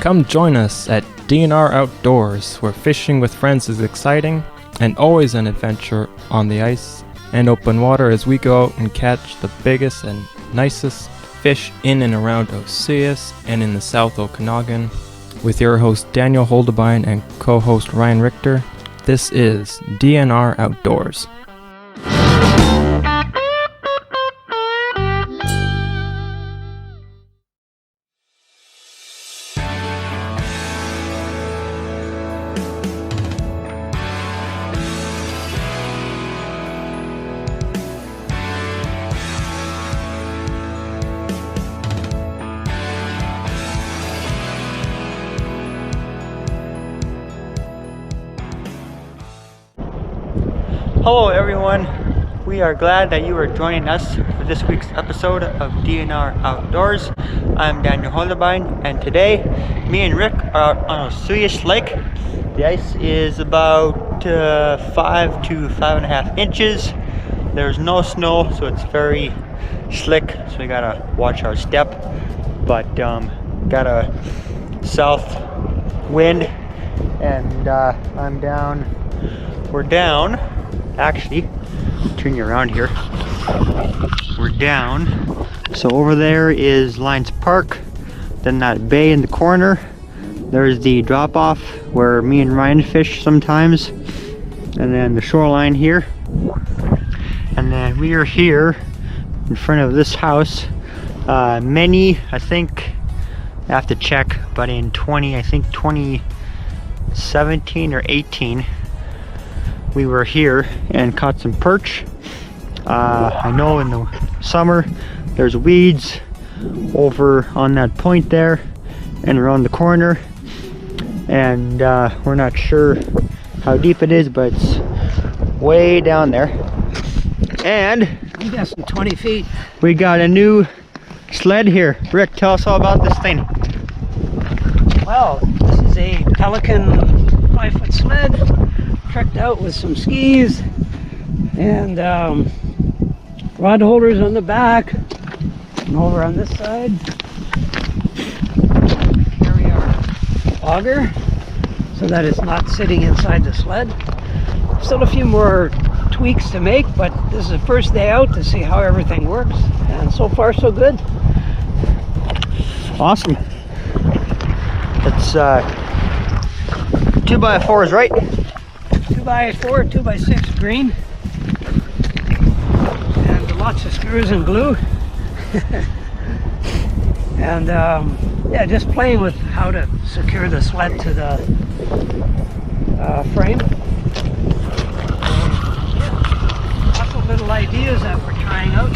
Come join us at D&R Outdoors, where fishing with friends is exciting and always an adventure on the ice and open water as we go out and catch the biggest and nicest fish in and around Osoyoos and in the South Okanagan. With your host Daniel Holderbein and co-host Ryan Richter, this is D&R Outdoors. Hello everyone, we are glad that you are joining us for this week's episode of D&R Outdoors. I'm Daniel Holderbein, and today me and Rick are out on Osoyoos Lake. The ice is about 5 to 5.5 inches. There's no snow, so it's very slick, so we gotta watch our step. But got a south wind, and we're down. Actually, turn you around here. We're down. So over there is Lions Park. Then that bay in the corner. There's the drop off where me and Ryan fish sometimes. And then the shoreline here. And then we are here in front of this house. I think, I have to check, but in 2017 or 18, we were here and caught some perch. I know in the summer there's weeds over on that point there and around the corner, and we're not sure how deep it is, but it's way down there. And we got some 20 feet. We got a new sled here. Rick, tell us all about this thing. Well, this is a Pelican 5-foot sled, tricked out with some skis and rod holders on the back, and over on this side carry our auger so that it's not sitting inside the sled. Still a few more tweaks to make, but this is the first day out to see how everything works, and so far so good. Awesome. It's 2x4s, right? 2x4, 2x6 green, and lots of screws and glue. And yeah, just playing with how to secure the sled to the frame. Lots of little ideas that we're trying out.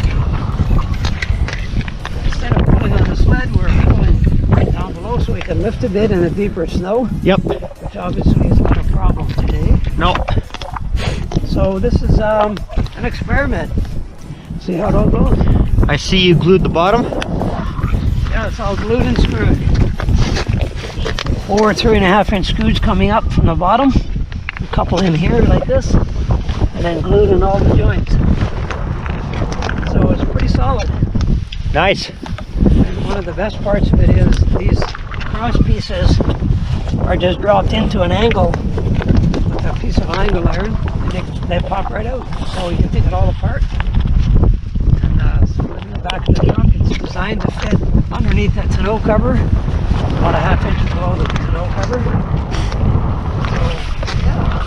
Instead of pulling on the sled, we're pulling right down below so we can lift a bit in the deeper snow. Yep. Which obviously is not a problem today. No. So this is an experiment. See how it all goes. I see you glued the bottom. Yeah, it's all glued and screwed. 4 3.5-inch screws coming up from the bottom. A couple in here like this, and then glued in all the joints. So it's pretty solid. Nice. And one of the best parts of it is these cross pieces are just dropped into an angle with a piece of angle iron, and they pop right out, so you can take it all apart. And so in the back of the trunk, it's designed to fit underneath that tonneau cover, about a 1/2 inch below the tonneau cover. So yeah.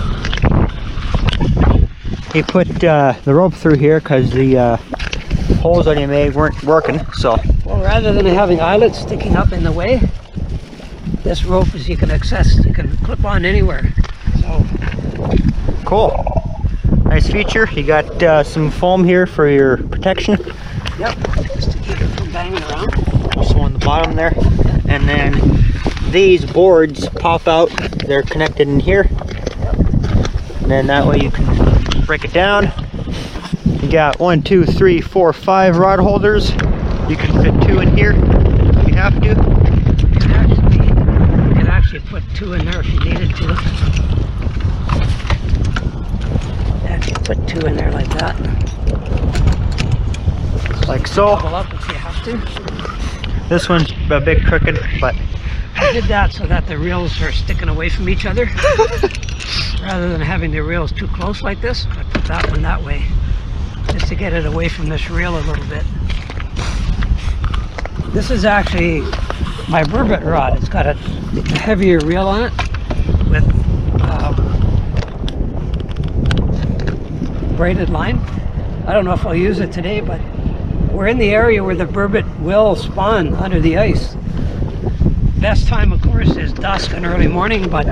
He put the rope through here because the holes that he made weren't working, so. Well, rather than having eyelets sticking up in the way, this rope is you can clip on anywhere. So cool. Nice feature. You got some foam here for your protection. Yep, just to keep it from banging around. Also on the bottom there. And then these boards pop out. They're connected in here. And then that way you can break it down. You got 1, 2, 3, 4, 5 rod holders. You can fit 2 in here if you have to. You can actually put 2 in there if you needed to. Actually put 2 in there like that. Like so. Double up if you have to. This one's a bit crooked, but I did that so that the reels are sticking away from each other. Rather than having the reels too close like this, I put that one that way. Just to get it away from this reel a little bit. This is actually my burbot rod. It's got a heavier reel on it with braided line. I don't know if I'll use it today, but we're in the area where the burbot will spawn under the ice. Best time, of course, is dusk and early morning, but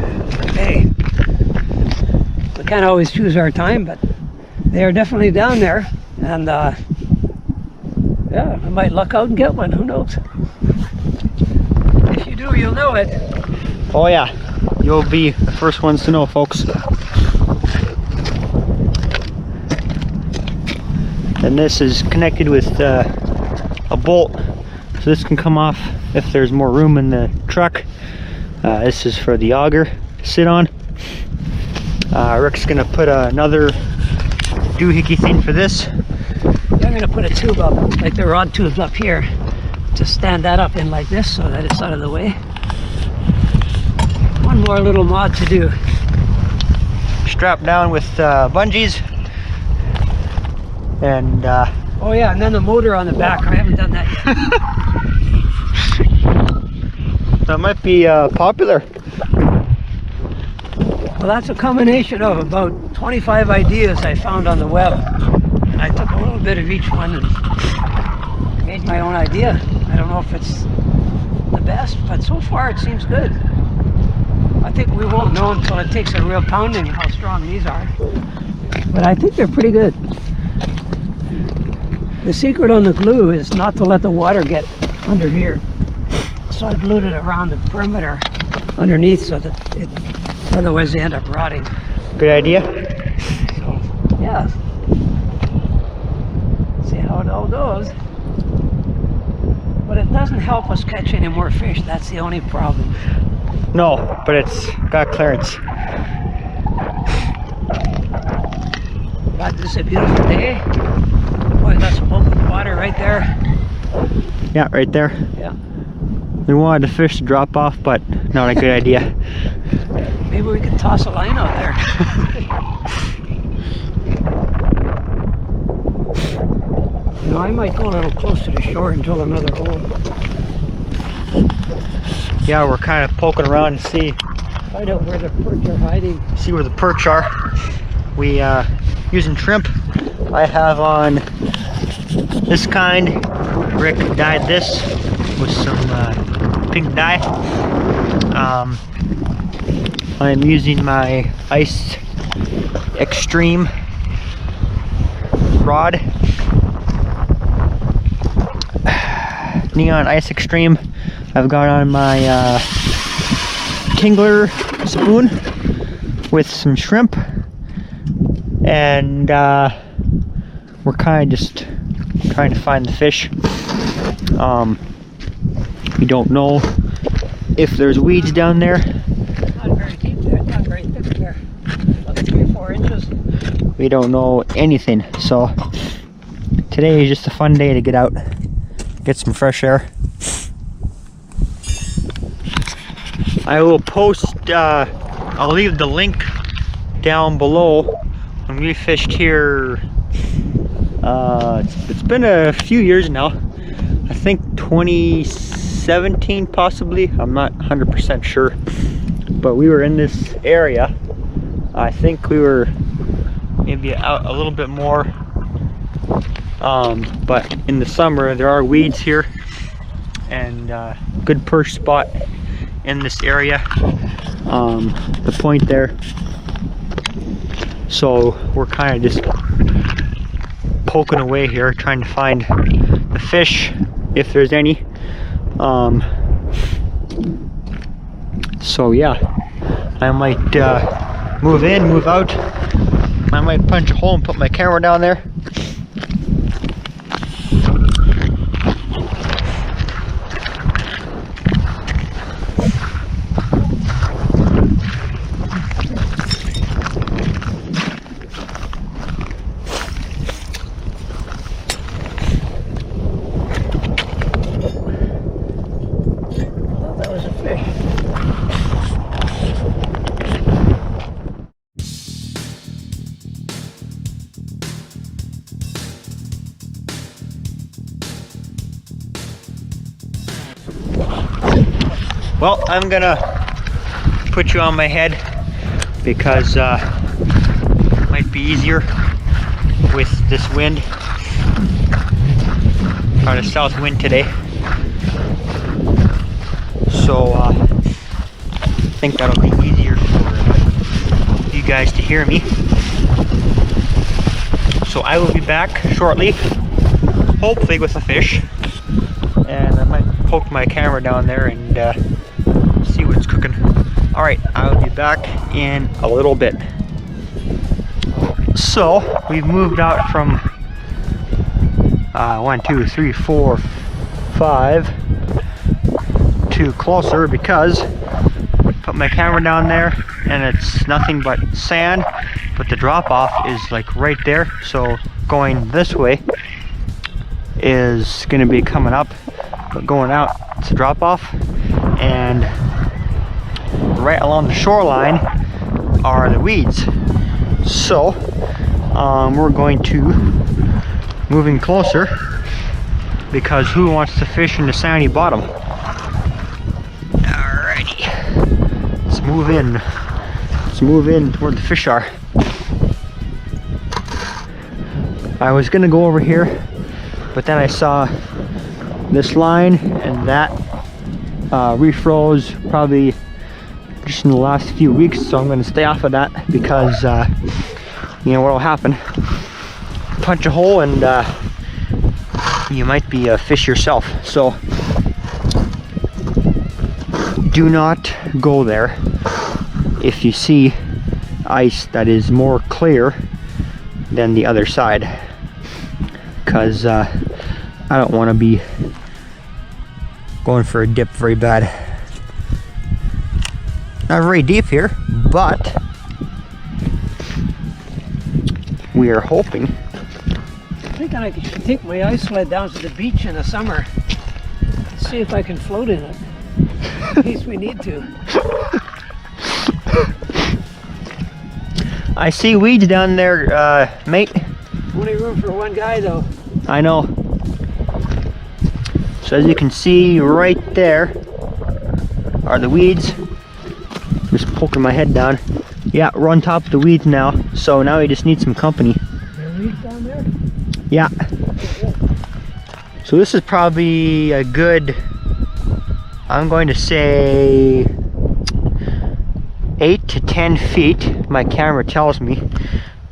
hey, we can't always choose our time, but they are definitely down there, and yeah, I might luck out and get one, who knows? If you do, you'll know it. Oh yeah, you'll be the first ones to know, folks. And this is connected with a bolt, so this can come off if there's more room in the truck. This is for the auger to sit on. Rick's gonna put another doohickey thing for this. I'm gonna put a tube up, like the rod tubes up here, to stand that up in like this so that it's out of the way. One more little mod to do. Strapped down with bungees. And oh yeah, and then the motor on the back. I haven't done that yet. that might be popular. Well, that's a combination of about 25 ideas I found on the web. And I took a little bit of each one and made my own idea. I don't know if it's the best, but so far it seems good. I think we won't know until it takes a real pounding how strong these are. But I think they're pretty good. The secret on the glue is not to let the water get under here. So I glued it around the perimeter underneath so that it, otherwise they end up rotting. Good idea. So, yeah. See how it all goes. But it doesn't help us catch any more fish. That's the only problem. No, but it's got clearance. But this is a beautiful day. Boy, that's some open water right there. Yeah, right there. Yeah. We wanted the fish to drop off, but not a good idea. Maybe we could toss a line out there. You know, I might go a little close to the shore and drill another hole. Yeah, we're kind of poking around to see Find out where the perch are hiding. see where the perch are. We using shrimp. I have on this kind. Rick dyed this with some pink dye. I'm using my Ice Extreme rod. Neon Ice Extreme. I've got on my Kingler spoon with some shrimp, and we're kind of just trying to find the fish. We don't know if there's weeds down there. Not very deep there, not very thick there. About 3 or 4 inches. We don't know anything, so today is just a fun day to get out, get some fresh air. I will post, I'll leave the link down below when we fished here. It's been a few years now. I think 2017 possibly. I'm not 100% sure. But we were in this area. I think we were maybe out a little bit more. But in the summer there are weeds here. And good perch spot in this area. The point there. So we're kind of just poking away here, trying to find the fish, if there's any. So yeah, I might move in, move out. I might punch a hole and put my camera down there. a fish. Well, I'm gonna put you on my head because it might be easier with this wind, or the south wind today. So I think that'll be easier for you guys to hear me. So I will be back shortly, hopefully with a fish, and I might poke my camera down there and see what's cooking. All right, I will be back in a little bit. So we've moved out from 1, 2, 3, 4, 5 to closer because I put my camera down there and it's nothing but sand, but the drop off is like right there. So going this way is going to be coming up, but going out it's a drop off, and right along the shoreline are the weeds. So we're going to moving closer because who wants to fish in the sandy bottom? Alrighty, let's move in. Let's move in to where the fish are. I was gonna go over here, but then I saw this line and that refroze probably just in the last few weeks, so I'm going to stay off of that because you know what will happen, punch a hole and you might be a fish yourself. So do not go there if you see ice that is more clear than the other side, because I don't want to be going for a dip very bad. Not very deep here, but we are hoping. I should take my ice sled down to the beach in the summer and see if I can float in it, in case we need to. I see weeds down there, mate. Only room for one guy though. I know. So as you can see right there are the weeds. Just poking my head down. Yeah, we're on top of the weeds now. So now we just need some company. There are weeds down there? Yeah. So this is probably a good, I'm going to say 8 to 10 feet, my camera tells me.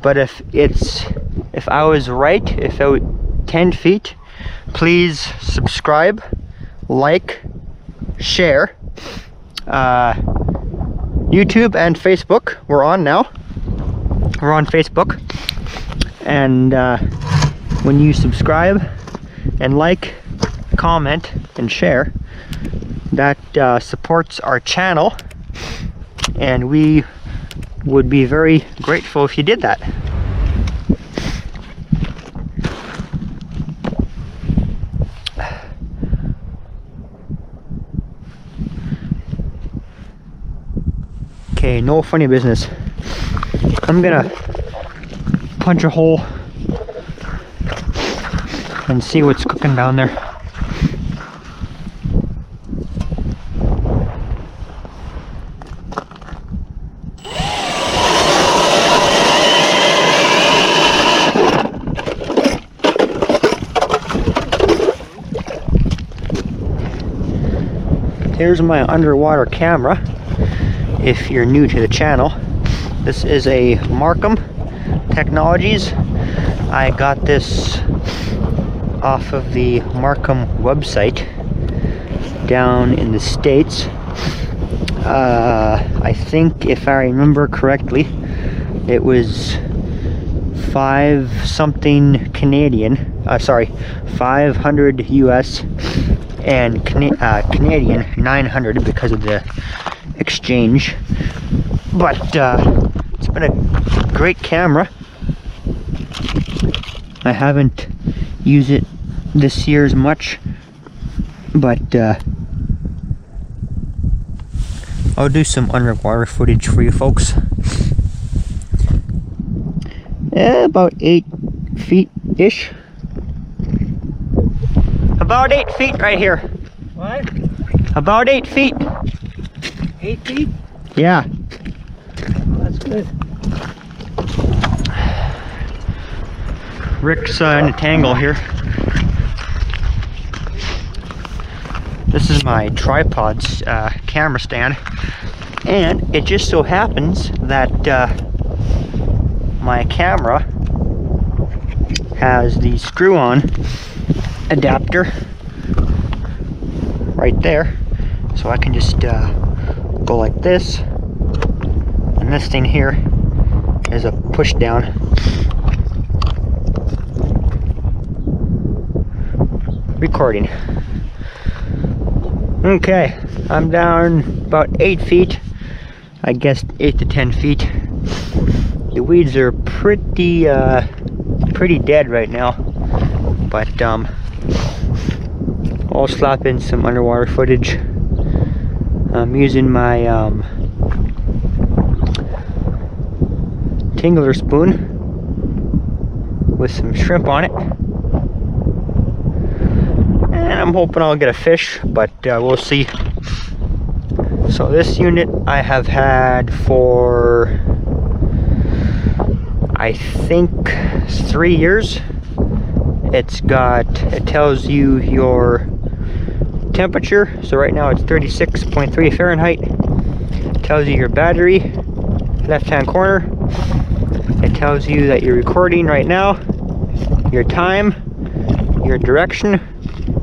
But if I was right, if it was 10 feet, please subscribe, like, share. YouTube and Facebook, we're on now. We're on Facebook. And when you subscribe and like, comment, and share, that supports our channel. And we would be very grateful if you did that. Okay, no funny business. I'm gonna punch a hole and see what's cooking down there. Here's my underwater camera. If you're new to the channel, this is a Markham Technologies. I got this off of the Markham website down in the States. I think if I remember correctly, it was 5 something Canadian, sorry, 500 US and Canadian 900 because of the exchange. But it's been a great camera. I haven't used it this year as much, but I'll do some underwater footage for you folks. About 8 feet-ish. About 8 feet right here. What? About 8 feet. 8 feet? Yeah. That's good. Rick's in a tangle here. This is my tripod's camera stand, and it just so happens that my camera has the screw-on adapter right there, so I can just go like this, and this thing here is a push down. Recording. Okay, I'm down about 8 feet, I guess 8 to 10 feet. The weeds are pretty dead right now, but I'll slap in some underwater footage. I'm using my Tingler spoon with some shrimp on it. And I'm hoping I'll get a fish, but we'll see. So this unit I have had for, I think, 3 years. It tells you your temperature. So right now it's 36.3 Fahrenheit. It tells you your battery, left-hand corner. It tells you that you're recording right now, your time, your direction,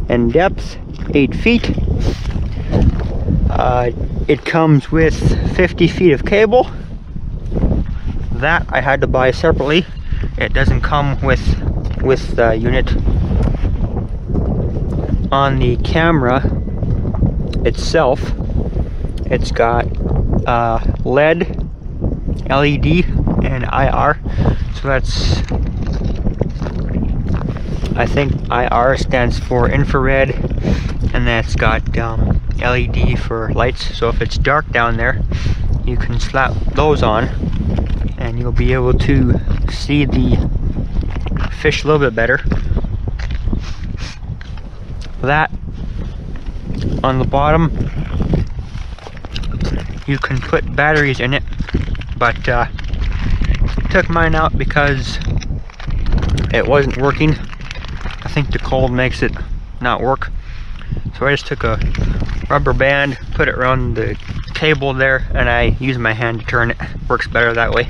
and depth, 8 feet. It comes with 50 feet of cable. That I had to buy separately. It doesn't come with the unit. On the camera itself, it's got LED, LED, and IR. So that's, I think IR stands for infrared, and that's got LED for lights. So if it's dark down there, you can slap those on and you'll be able to see the fish a little bit better. That on the bottom, you can put batteries in it, but took mine out because it wasn't working. I think the cold makes it not work. So I just took a rubber band, put it around the cable there, and I use my hand to turn it. Works better that way.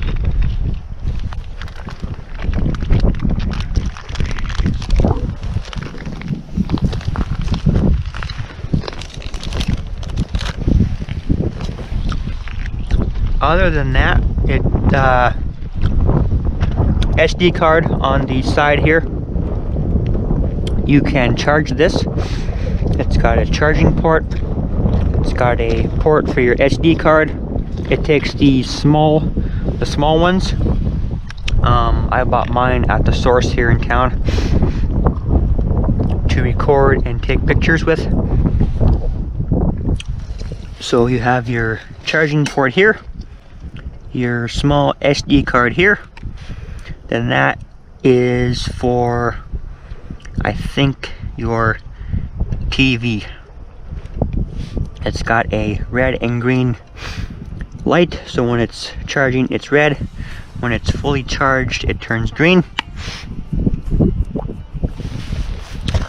Other than that, it SD card on the side here. You can charge this. It's got a charging port. It's got a port for your SD card. It takes the small ones. I bought mine at the source here in town to record and take pictures with. So you have your charging port here, your small SD card here, then that is for, I think, your TV. It's got a red and green light, so when it's charging it's red, when it's fully charged it turns green.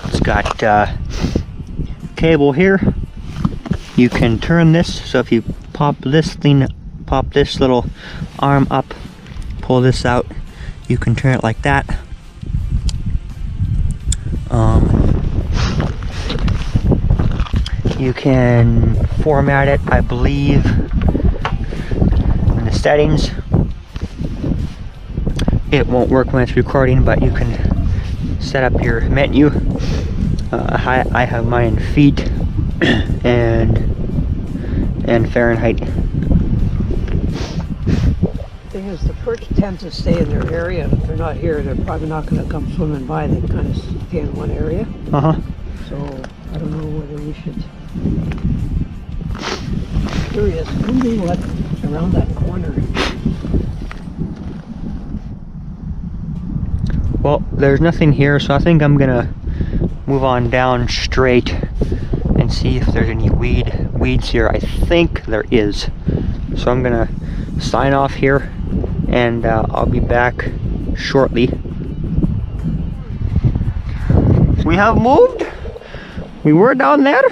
It's got cable here. You can turn this, so if you pop this little arm up, pull this out, you can turn it like that. You can format it, I believe, in the settings. It won't work when it's recording, but you can set up your menu. I have mine in feet and Fahrenheit. Thing is, the perch tend to stay in their area. If they're not here, they're probably not going to come swimming by. They kind of stay in one area. So I don't know whether we should curious. I wonder what's around that corner. Well, there's nothing here, so I think I'm gonna move on down straight and see if there's any weeds here. I think there is. So I'm gonna sign off here, and I'll be back shortly. We have moved. We were down there.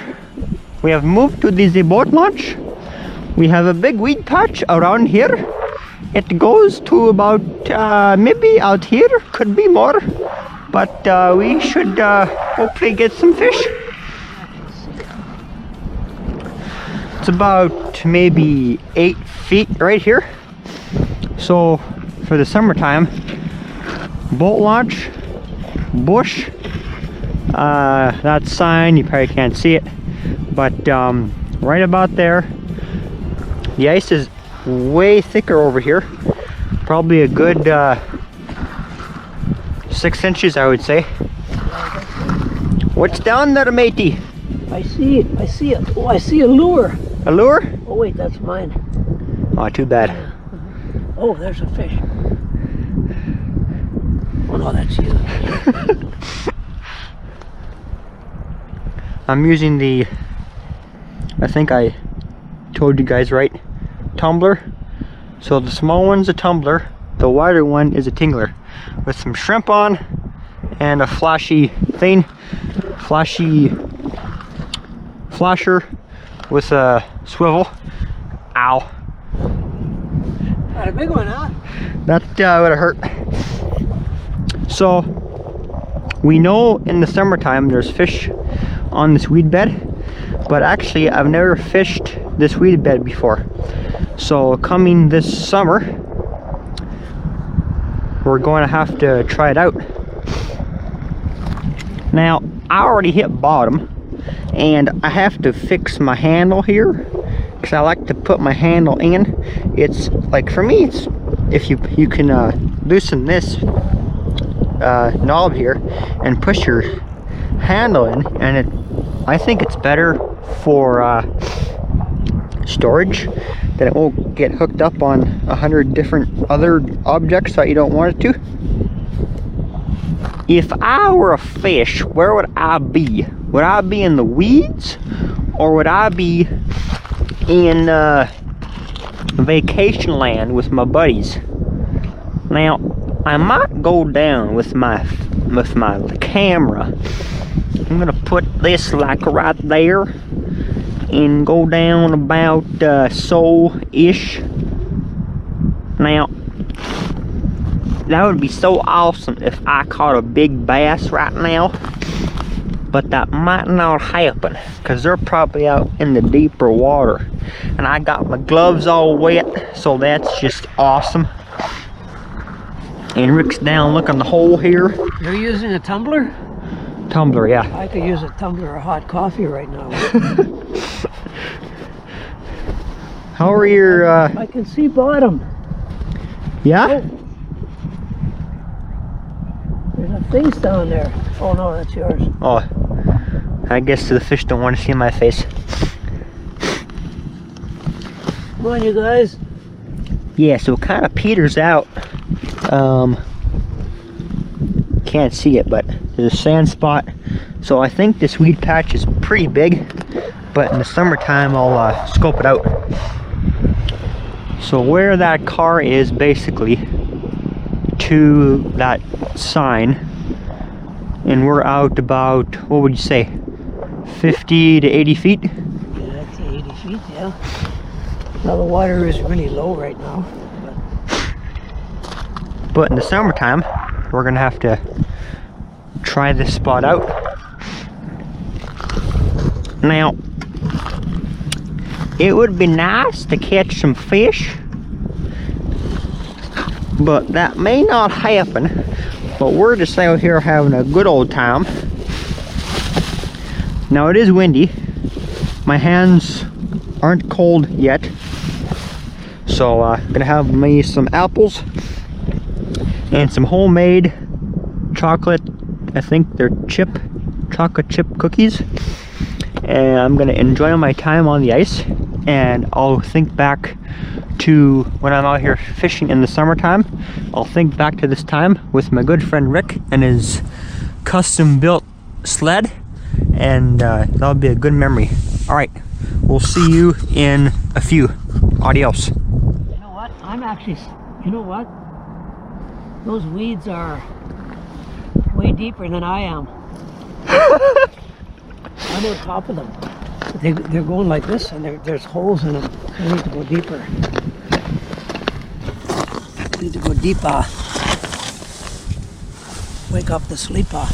We have moved to the boat launch. We have a big weed patch around here. It goes to about maybe out here, could be more, but we should hopefully get some fish. It's about maybe 8 feet right here. So for the summertime, boat launch, bush, that sign, you probably can't see it, but right about there. The ice is way thicker over here, probably a good 6 inches, I would say. What's down there, matey? I see it. Oh, I see a lure. A lure? Oh wait, that's mine. Oh, too bad. Oh, there's a fish. Oh no, that's you. I'm using the, I think I told you guys right, tumbler. So the small one's a tumbler, the wider one is a tingler, with some shrimp on and a flashy thing, flasher with a swivel. Ow. Got a big one, huh? That would have hurt. So we know in the summertime there's fish on this weed bed, but actually I've never fished this weed bed before. So coming this summer, we're going to have to try it out. Now, I already hit bottom, and I have to fix my handle here, because I like to put my handle in. It's like, for me, it's if you can loosen this knob here and push your handle in, and I think it's better for storage, that it won't get hooked up on 100 different other objects that you don't want it to. If I were a fish, where would I be? Would I be in the weeds, or would I be in vacation land with my buddies? Now, I might go down with my camera. I'm gonna put this like right there and go down about so-ish. Now, that would be so awesome if I caught a big bass right now, but that might not happen because they're probably out in the deeper water, and I got my gloves all wet, so that's just awesome. And Rick's down looking the hole here. You're using a tumbler? Tumbler, yeah. I could use a tumbler of hot coffee right now. How are your I can see bottom. yeah? Oh. There's a things down there. Oh no, that's yours. Oh, I guess the fish don't want to see my face. Come on, you guys. Yeah, so it kind of peters out. Can't see it, but there's a sand spot. So I think this weed patch is pretty big, but in the summertime I'll scope it out. So where that car is basically to that sign, and we're out about, what would you say, 50 to 80 feet? Yeah, that's 80 feet, yeah. Now the water is really low right now. But in the summertime, we're gonna have to try this spot out. Now, it would be nice to catch some fish, but that may not happen. But we're just out here having a good old time. Now it is windy. My hands aren't cold yet, so I'm gonna have me some apples and some homemade chocolate, I think they're chocolate chip cookies, and I'm gonna enjoy my time on the ice, and I'll think back to when I'm out here fishing in the summertime. I'll think back to this time with my good friend Rick and his custom built sled, and that'll be a good memory. All right, we'll see you in a few. Adios. You know what? I'm actually, you know what? Those weeds are way deeper than I am. I'm on top of them. They're going like this, and there's holes in them. I need to go deeper. I need to go deeper. Wake up the sleeper.